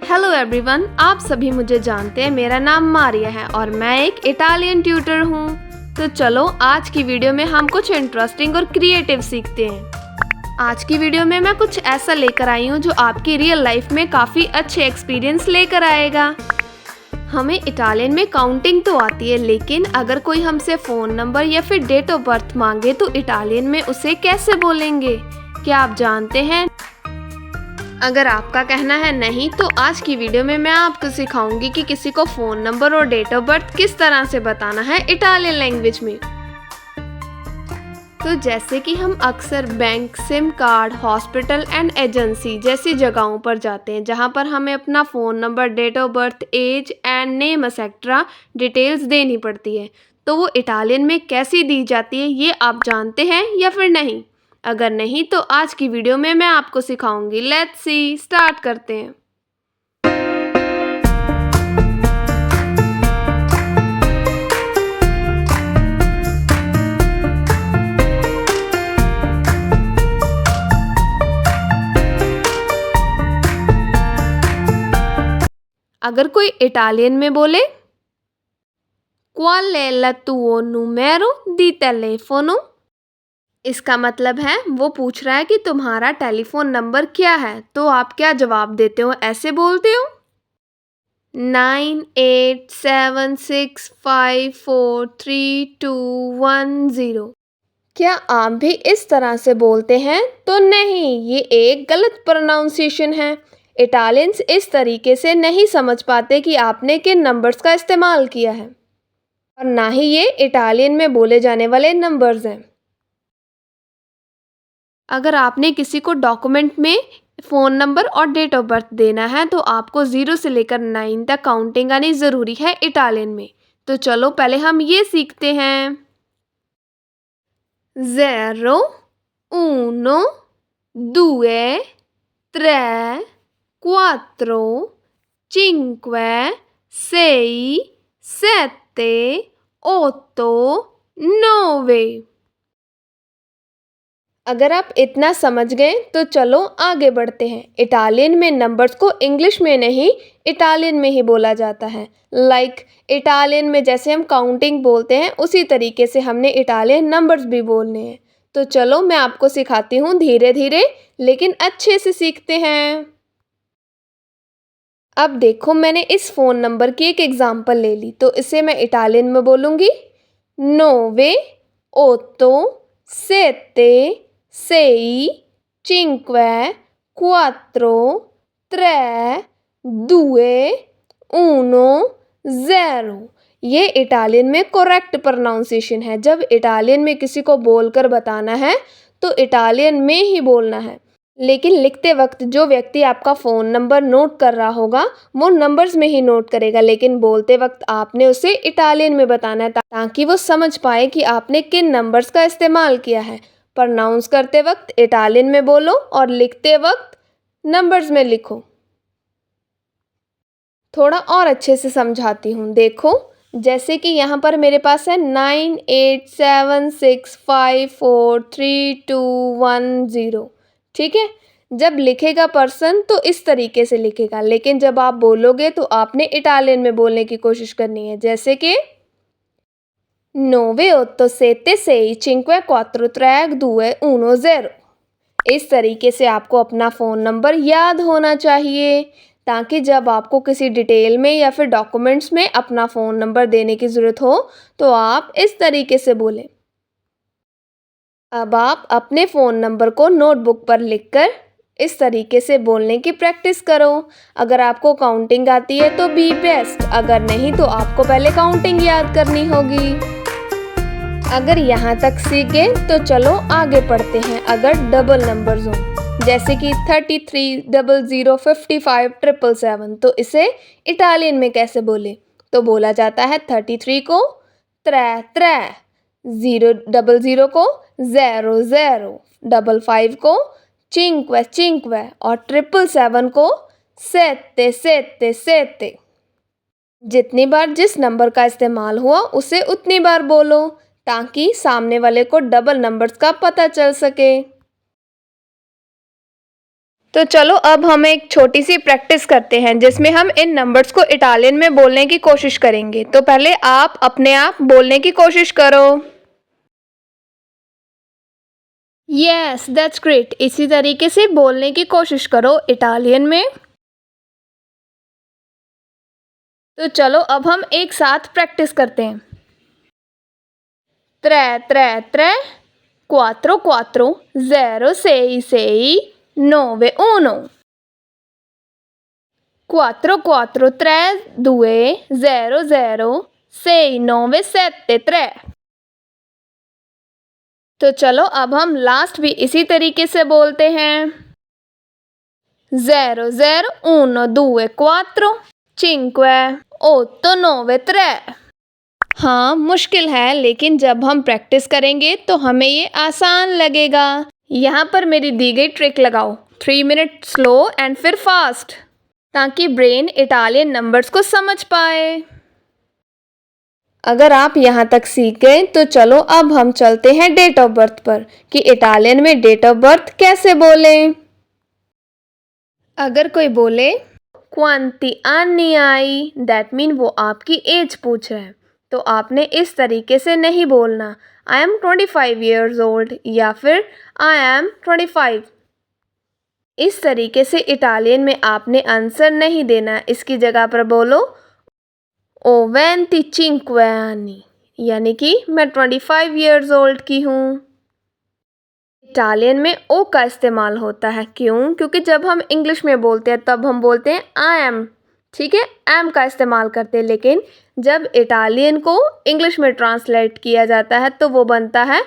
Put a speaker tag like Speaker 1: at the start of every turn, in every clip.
Speaker 1: Hello everyone, आप सभी मुझे जानते हैं। मेरा नाम मारिया है और मैं एक इटालियन ट्यूटर हूँ। तो चलो आज की वीडियो में हम कुछ इंटरेस्टिंग और क्रिएटिव सीखते हैं। आज की वीडियो में मैं कुछ ऐसा लेकर आई हूँ जो आपकी रियल लाइफ में काफ़ी अच्छे एक्सपीरियंस लेकर आएगा। हमें इटालियन में काउंटिंग तो आती है, लेकिन अगर कोई हमसे फ़ोन नंबर या फिर डेट ऑफ बर्थ मांगे तो इटालियन में उसे कैसे बोलेंगे, क्या आप जानते हैं? अगर आपका कहना है नहीं, तो आज की वीडियो में मैं आपको सिखाऊंगी कि किसी को फ़ोन नंबर और डेट ऑफ बर्थ किस तरह से बताना है इटालियन लैंग्वेज में। तो जैसे कि हम अक्सर bank, sim card, hospital and agency जैसी जगहों पर जाते हैं जहां पर हमें अपना phone number, date of birth, age and name etcetera details देनी पड़ती है। तो वो इटालियन में कैसी दी जाती है, ये आप जानते हैं या फिर नहीं? अगर नहीं तो आज की वीडियो में मैं आपको सिखाऊंगी। लेट्स सी, स्टार्ट करते हैं। अगर कोई इटालियन में बोले Qual è il tuo numero di telefono, इसका मतलब है वो पूछ रहा है कि तुम्हारा टेलीफोन नंबर क्या है। तो आप क्या जवाब देते हो? ऐसे बोलते हो 9876543210। क्या आप भी इस तरह से बोलते हैं? तो नहीं, ये एक गलत प्रोनाउंसिएशन है। इटालियंस इस तरीके से नहीं समझ पाते कि आपने किन नंबर्स का इस्तेमाल किया है, और ना ही ये इटालियन में बोले जाने वाले नंबर्स हैं। अगर आपने किसी को डॉक्यूमेंट में फ़ोन नंबर और डेट ऑफ बर्थ देना है तो आपको 0 से लेकर 9 तक काउंटिंग आनी ज़रूरी है इटालियन में। तो चलो पहले हम ये सीखते हैं। 0 1 2 3 4 5 6 7 8 9। अगर आप इतना समझ गए तो चलो आगे बढ़ते हैं। इटालियन में नंबर्स को इंग्लिश में नहीं, इटालियन में ही बोला जाता है। इटालियन में जैसे हम काउंटिंग बोलते हैं उसी तरीके से हमने इटालियन नंबर्स भी बोलने हैं। तो चलो मैं आपको सिखाती हूँ, धीरे धीरे लेकिन अच्छे से सीखते हैं। अब देखो, मैंने इस फ़ोन नंबर की एक एग्जांपल ले ली, तो इसे मैं इटालियन में बोलूँगी 9 8 7 6 5 4 3 2 1 0। ये इटालियन में करेक्ट प्रोनाउंसिएशन है। जब इटालियन में किसी को बोलकर बताना है तो इटालियन में ही बोलना है, लेकिन लिखते वक्त जो व्यक्ति आपका फ़ोन नंबर नोट कर रहा होगा वो नंबर्स में ही नोट करेगा, लेकिन बोलते वक्त आपने उसे इटालियन में बताना है ताकि वो समझ पाए कि आपने किन नंबर्स का इस्तेमाल किया है। प्रोनाउंस करते वक्त इटालियन में बोलो और लिखते वक्त नंबर्स में लिखो। थोड़ा और अच्छे से समझाती हूँ। देखो, जैसे कि यहाँ पर मेरे पास है 9876543210। ठीक है, जब लिखेगा पर्सन तो इस तरीके से लिखेगा, लेकिन जब आप बोलोगे तो आपने इटालियन में बोलने की कोशिश करनी है। जैसे कि 9876543210। इस तरीके से आपको अपना फ़ोन नंबर याद होना चाहिए, ताकि जब आपको किसी डिटेल में या फिर डॉक्यूमेंट्स में अपना फ़ोन नंबर देने की ज़रूरत हो तो आप इस तरीके से बोलें। अब आप अपने फ़ोन नंबर को नोटबुक पर लिखकर इस तरीके से बोलने की प्रैक्टिस करो। अगर आपको काउंटिंग आती है तो बी बेस्ट, अगर नहीं तो आपको पहले काउंटिंग याद करनी होगी। अगर यहाँ तक सीख गए तो चलो आगे पढ़ते हैं। अगर डबल नंबर्स हों, जैसे कि 33 00 55 777, तो इसे इटालियन में कैसे बोले? तो बोला जाता है 33 को 3 3, 000 को 0 0, 55 को 5 5 और 777 को 7 7 7। जितनी बार जिस नंबर का इस्तेमाल हुआ उसे उतनी बार बोलो, ताकि सामने वाले को डबल नंबर्स का पता चल सके। तो चलो अब हम एक छोटी सी प्रैक्टिस करते हैं जिसमें हम इन नंबर्स को इटालियन में बोलने की कोशिश करेंगे। तो पहले आप अपने आप बोलने की कोशिश करो। Yes, that's great. इसी तरीके से बोलने की कोशिश करो इटालियन में। तो चलो अब हम एक साथ प्रैक्टिस करते हैं। त्रै त्रै त्रै, quattro quattro, zero sei sei, nove uno. Quattro quattro tre due zero zero sei nove sette tre। तो चलो अब हम लास्ट भी इसी तरीके से बोलते हैं। 0 0 1 2 4 5 8 9 3। हाँ, मुश्किल है, लेकिन जब हम प्रैक्टिस करेंगे तो हमें ये आसान लगेगा। यहाँ पर मेरी दी गई ट्रिक लगाओ, 3 मिनट स्लो एंड फिर फास्ट, ताकि ब्रेन इटालियन नंबर्स को समझ पाए। अगर आप यहाँ तक सीख गए तो चलो अब हम चलते हैं डेट ऑफ बर्थ पर, कि इटालियन में डेट ऑफ बर्थ कैसे बोलें। अगर कोई बोले क्वांटी anni hai, दैट मीन वो आपकी एज पूछ रहा है, तो आपने इस तरीके से नहीं बोलना आई एम 25 years old या फिर आई एम 25। इस तरीके से इटालियन में आपने आंसर नहीं देना। इसकी जगह पर बोलो ओ 25 anni, यानी कि मैं 25 years old की हूँ। इटालियन में ओ का इस्तेमाल होता है, क्यों? क्योंकि जब हम इंग्लिश में बोलते हैं तब हम बोलते हैं आई एम, ठीक है, एम का इस्तेमाल करते हैं, लेकिन जब इटालियन को इंग्लिश में ट्रांसलेट किया जाता है तो वो बनता है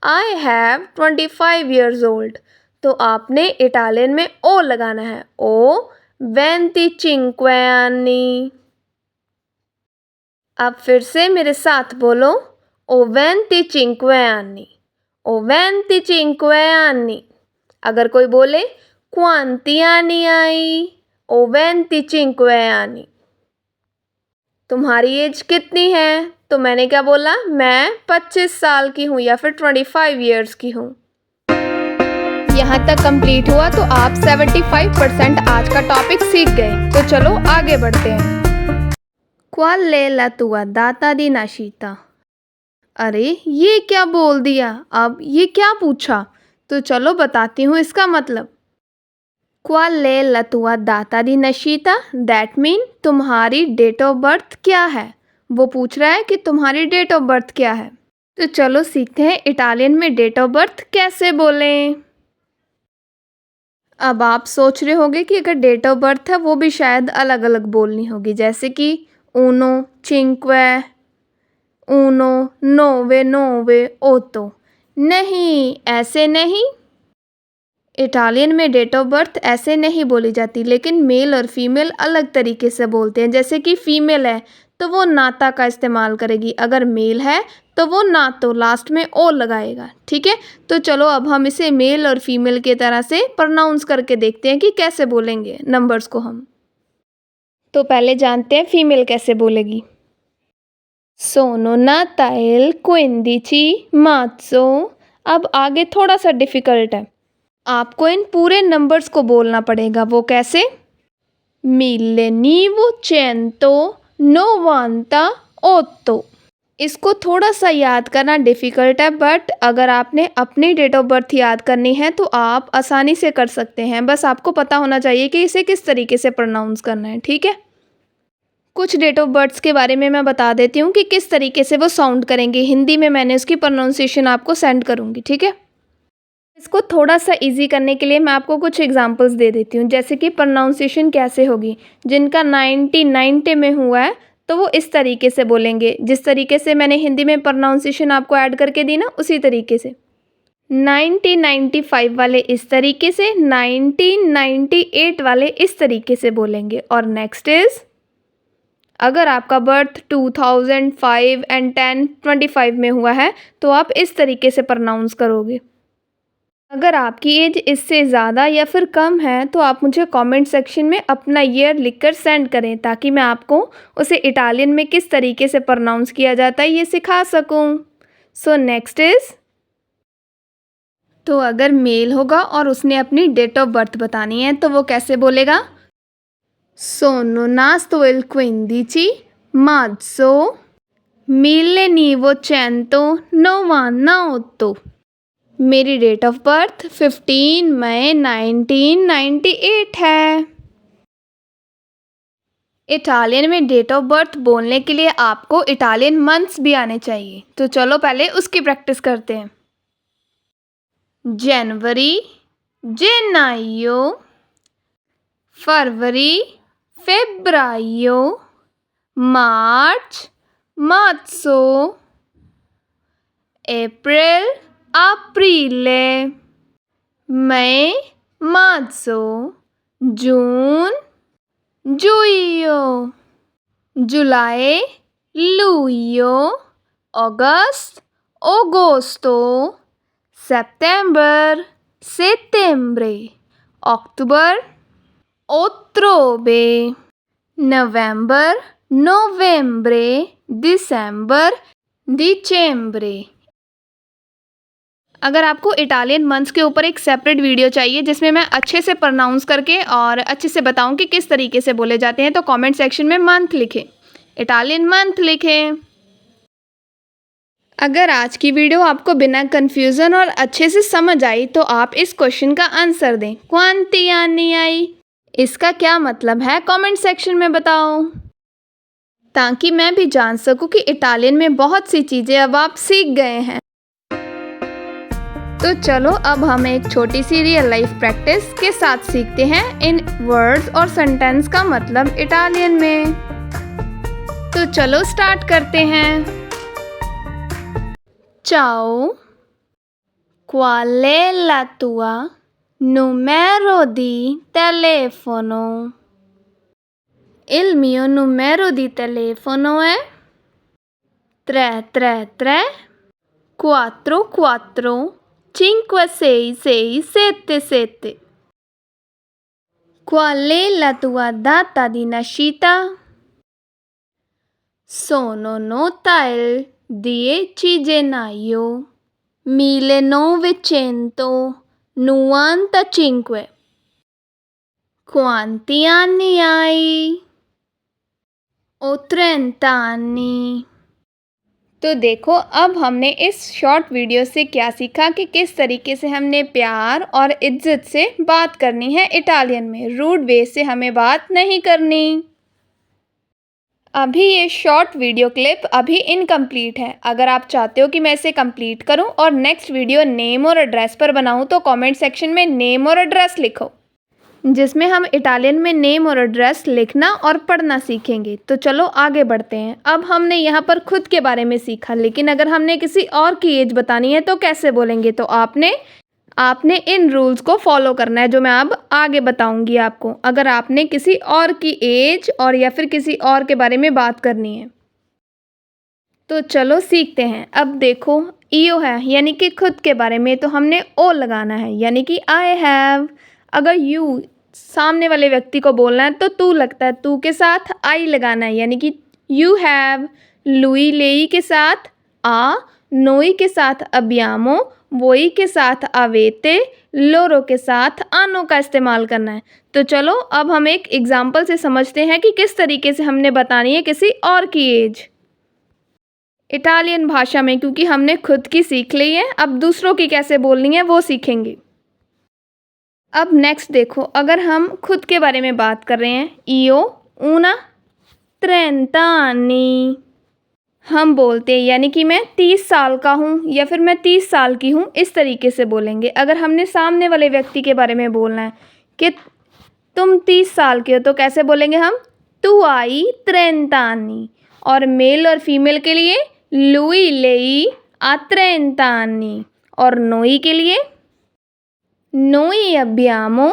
Speaker 1: आई हैव 25 years old। तो आपने इटालियन में ओ लगाना है, ओ 25 anni। अब फिर से मेरे साथ बोलो ओ 25 anni, ओ 25 anni। अगर कोई बोले quanti anni hai, ओ 25 anni। तुम्हारी एज कितनी है? तो मैंने क्या बोला, मैं 25 साल की हूँ या फिर 25 years की हूँ। यहाँ तक कंप्लीट हुआ तो आप 75% आज का टॉपिक सीख गए। तो चलो आगे बढ़ते हैं। Qual è la tua data di nascita? अरे ये क्या बोल दिया, अब ये क्या पूछा? तो चलो बताती हूँ इसका मतलब। Qual è la tua data di nascita? That mean तुम्हारी डेट ऑफ बर्थ क्या है। वो पूछ रहा है कि तुम्हारी डेट ऑफ बर्थ क्या है। तो चलो सीखते हैं इटालियन में डेट ऑफ बर्थ कैसे बोलें। अब आप सोच रहे होंगे कि अगर डेट ऑफ बर्थ है वो भी शायद अलग अलग बोलनी होगी, जैसे कि uno, cinque, uno, nove, nove, otto। नहीं, ऐसे नहीं। इटालियन में डेट ऑफ बर्थ ऐसे नहीं बोली जाती, लेकिन मेल और फीमेल अलग तरीके से बोलते हैं। जैसे कि फीमेल है तो वो नाता का इस्तेमाल करेगी, अगर मेल है तो वो नातो लास्ट में ओ लगाएगा, ठीक है। तो चलो अब हम इसे मेल और फीमेल की तरह से प्रोनाउंस करके देखते हैं कि कैसे बोलेंगे नंबर्स को हम। तो पहले जानते हैं फीमेल कैसे बोलेगी। सोनो nata il 15 marzo। अब आगे थोड़ा सा डिफ़िकल्ट है, आपको इन पूरे नंबर्स को बोलना पड़ेगा। वो कैसे? 1998। इसको थोड़ा सा याद करना डिफ़िकल्ट है, बट अगर आपने अपनी डेट ऑफ बर्थ याद करनी है तो आप आसानी से कर सकते हैं। बस आपको पता होना चाहिए कि इसे किस तरीके से प्रोनाउंस करना है, ठीक है। कुछ डेट ऑफ बर्थ्स के बारे में मैं बता देती हूँ कि किस तरीके से वो साउंड करेंगे। हिंदी में मैंने उसकी प्रोनाउंसिएशन आपको सेंड करूँगी, ठीक है। इसको थोड़ा सा इजी करने के लिए मैं आपको कुछ एग्जांपल्स दे देती हूँ, जैसे कि प्रोनाउंसिएशन कैसे होगी। जिनका 90 में हुआ है तो वो इस तरीके से बोलेंगे, जिस तरीके से मैंने हिंदी में प्रोनाउंसिएशन आपको ऐड करके दी ना, उसी तरीके से। 1995 वाले इस तरीके से, 1998 वाले इस तरीके से बोलेंगे। और नेक्स्ट इज़, अगर आपका बर्थ 2005 एंड 10 25 में हुआ है तो आप इस तरीके से प्रोनाउंस करोगे। अगर आपकी एज इससे ज़्यादा या फिर कम है तो आप मुझे कमेंट सेक्शन में अपना ईयर लिखकर सेंड करें, ताकि मैं आपको उसे इटालियन में किस तरीके से प्रोनाउंस किया जाता है ये सिखा सकूं। सो नेक्स्ट इज़, तो अगर मेल होगा और उसने अपनी डेट ऑफ बर्थ बतानी है तो वो कैसे बोलेगा? Sono nato il 15 marzo 1998। मेरी डेट ऑफ बर्थ 15 मई 1998 है। इटालियन में डेट ऑफ बर्थ बोलने के लिए आपको इटालियन मंथ्स भी आने चाहिए, तो चलो पहले उसकी प्रैक्टिस करते हैं। जनवरी, जेनायो, फरवरी, फेब्रायो, मार्च, मार्चो, अप्रैल, अप्रीले, मई, मार्चो, जून, जूयो, जुलाई, लूयो, अगस्त, अगोस्तो, सितंबर, सेप्टेम्bre, अक्टूबर, ओत्रोबे, नवंबर, नोवेम्bre, दिसंबर, दिचेम्bre। अगर आपको इटालियन मंथ्स के ऊपर एक सेपरेट वीडियो चाहिए जिसमें मैं अच्छे से प्रोनाउंस करके और अच्छे से बताऊं कि किस तरीके से बोले जाते हैं, तो कमेंट सेक्शन में मंथ लिखें, इटालियन मंथ लिखें। अगर आज की वीडियो आपको बिना कन्फ्यूज़न और अच्छे से समझ आई तो आप इस क्वेश्चन का आंसर दें, क्वांटी आनी आई, इसका क्या मतलब है कमेंट सेक्शन में बताओ, ताकि मैं भी जान सकूं कि इटालियन में बहुत सी चीज़ें अब आप सीख गए हैं। तो चलो अब हम एक छोटी सी रियल लाइफ प्रैक्टिस के साथ सीखते हैं इन वर्ड्स और सेंटेंस का मतलब इटालियन में। तो चलो स्टार्ट करते हैं। Ciao, qual è la tua numero di telefono? Il mio numero di telefono è 333 44 56677। Qual è la tua data di nascita? Sono nata il 10 gennaio 1995। Quanti anni hai? Ho 30 anni। तो देखो अब हमने इस शॉर्ट वीडियो से क्या सीखा कि किस तरीके से हमने प्यार और इज्जत से बात करनी है इटालियन में, रूड वे से हमें बात नहीं करनी। अभी ये शॉर्ट वीडियो क्लिप अभी इनकम्प्लीट है। अगर आप चाहते हो कि मैं इसे कंप्लीट करूं और नेक्स्ट वीडियो नेम और एड्रेस पर बनाऊं तो कमेंट सेक्शन में नेम और एड्रेस लिखो, जिसमें हम इटालियन में नेम और एड्रेस लिखना और पढ़ना सीखेंगे। तो चलो आगे बढ़ते हैं। अब हमने यहाँ पर खुद के बारे में सीखा, लेकिन अगर हमने किसी और की एज बतानी है तो कैसे बोलेंगे, तो आपने इन रूल्स को फॉलो करना है जो मैं अब आगे बताऊंगी आपको। अगर आपने किसी और की एज और या फिर किसी और के बारे में बात करनी है तो चलो सीखते हैं। अब देखो ईओ है यानी कि खुद के बारे में, तो हमने ओ लगाना है यानी कि आई हैव। अगर यू सामने वाले व्यक्ति को बोलना है तो तू लगता है, तू के साथ आई लगाना है यानी कि यू हैव। लुई लेई के साथ आ, नोई के साथ अबियामो, वोई के साथ अवेते, लोरो के साथ आनो का इस्तेमाल करना है। तो चलो अब हम एक एग्जाम्पल से समझते हैं कि किस तरीके से हमने बतानी है किसी और की एज इटालियन भाषा में, क्योंकि हमने खुद की सीख ली है, अब दूसरों की कैसे बोलनी है वो सीखेंगे। अब नेक्स्ट देखो, अगर हम खुद के बारे में बात कर रहे हैं, ईओ ऊना 30 anni, हम बोलते हैं यानी कि मैं 30 साल का हूँ या फिर मैं 30 साल की हूँ, इस तरीके से बोलेंगे। अगर हमने सामने वाले व्यक्ति के बारे में बोलना है कि तुम 30 साल के हो तो कैसे बोलेंगे हम, तू आई 30 anni। और मेल और फीमेल के लिए लुई लेई आ 30 anni, और नोई के लिए नोई अबियामो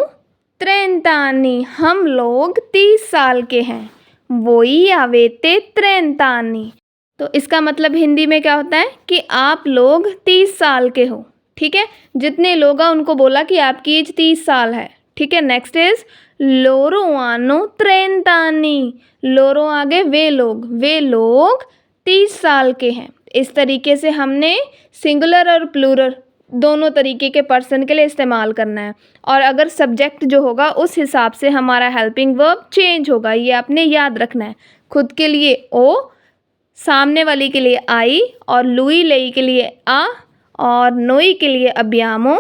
Speaker 1: 30 anni, हम लोग 30 साल के हैं। वोई आवेते 30 anni, तो इसका मतलब हिंदी में क्या होता है कि आप लोग 30 साल के हो। ठीक है, जितने लोग हैं उनको बोला कि आपकी एज 30 साल है। ठीक है, नेक्स्ट इज लोरो आनो 30 anni, लोरो आगे वे लोग 30 साल के हैं। इस तरीके से हमने सिंगुलर और प्लूरल दोनों तरीके के पर्सन के लिए इस्तेमाल करना है। और अगर सब्जेक्ट जो होगा उस हिसाब से हमारा हेल्पिंग वर्ब चेंज होगा, ये आपने याद रखना है। खुद के लिए ओ, सामने वाली के लिए आई, और लुई लेई के लिए आ, और नोई के लिए अब्यामो,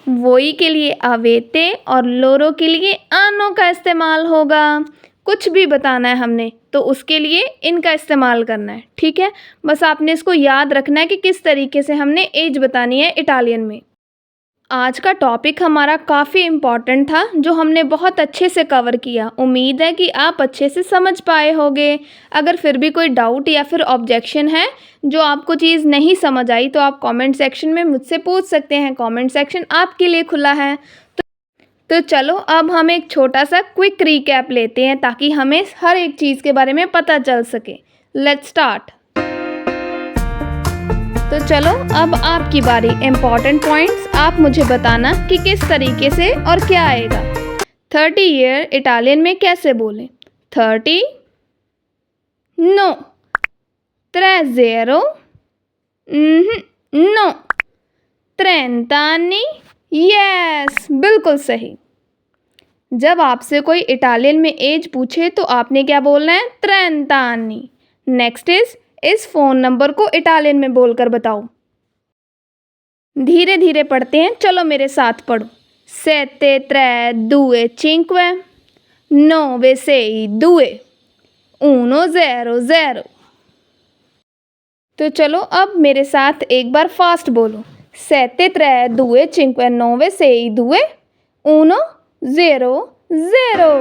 Speaker 1: वोई के लिए अवेते, और लोरो के लिए आनो का इस्तेमाल होगा। कुछ भी बताना है हमने तो उसके लिए इनका इस्तेमाल करना है, ठीक है। बस आपने इसको याद रखना है कि किस तरीके से हमने एज बतानी है इटालियन में। आज का टॉपिक हमारा काफ़ी इम्पॉर्टेंट था, जो हमने बहुत अच्छे से कवर किया। उम्मीद है कि आप अच्छे से समझ पाए होंगे। अगर फिर भी कोई डाउट या फिर ऑब्जेक्शन है, जो आपको चीज़ नहीं समझ आई, तो आप कमेंट सेक्शन में मुझसे पूछ सकते हैं। कमेंट सेक्शन आपके लिए खुला है। तो चलो अब हम एक छोटा सा क्विक रिकैप लेते हैं, ताकि हमें हर एक चीज़ के बारे में पता चल सके। Let's start. तो चलो अब आपकी बारी। इम्पॉर्टेंट पॉइंट्स आप मुझे बताना कि किस तरीके से और क्या आएगा। 30 ईयर इटालियन में कैसे बोलें? 30, नो, 30, नो, 30 anni, यस, बिल्कुल सही। जब आपसे कोई इटालियन में एज पूछे तो आपने क्या बोलना है? 30 anni। नेक्स्ट इस फ़ोन नंबर को इटालियन में बोलकर बताओ। धीरे धीरे पढ़ते हैं, चलो मेरे साथ पढ़ो। 7 3 2 5 9 6 2 1 0 0। तो चलो अब मेरे साथ एक बार फास्ट बोलो। 7 3 2 5 9 6 2 1 0 0।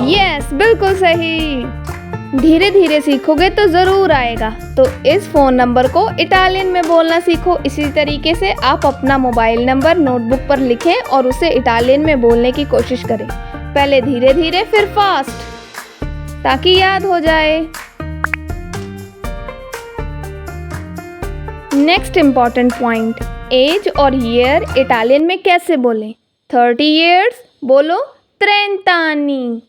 Speaker 1: यस, बिल्कुल सही। धीरे धीरे सीखोगे तो ज़रूर आएगा। तो इस फ़ोन नंबर को इटालियन में बोलना सीखो। इसी तरीके से आप अपना मोबाइल नंबर नोटबुक पर लिखें और उसे इटालियन में बोलने की कोशिश करें। पहले धीरे धीरे फिर फास्ट, ताकि याद हो जाए। नेक्स्ट इम्पॉर्टेंट पॉइंट, एज और ईयर इटालियन में कैसे बोलें? 30 ईयर्स बोलो 30 anni।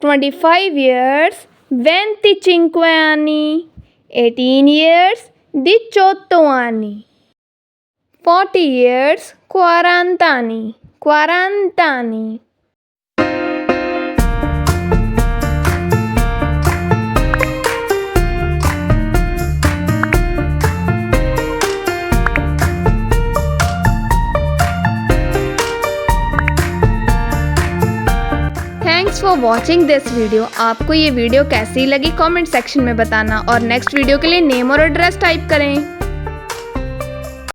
Speaker 1: 25 years 25 anni। 18 years 18 anni। 40 years 40 anni 40 anni। Thanks for watching this video. आपको ये वीडियो कैसी लगी कमेंट सेक्शन में बताना, और नेक्स्ट वीडियो के लिए नेम और एड्रेस टाइप करें।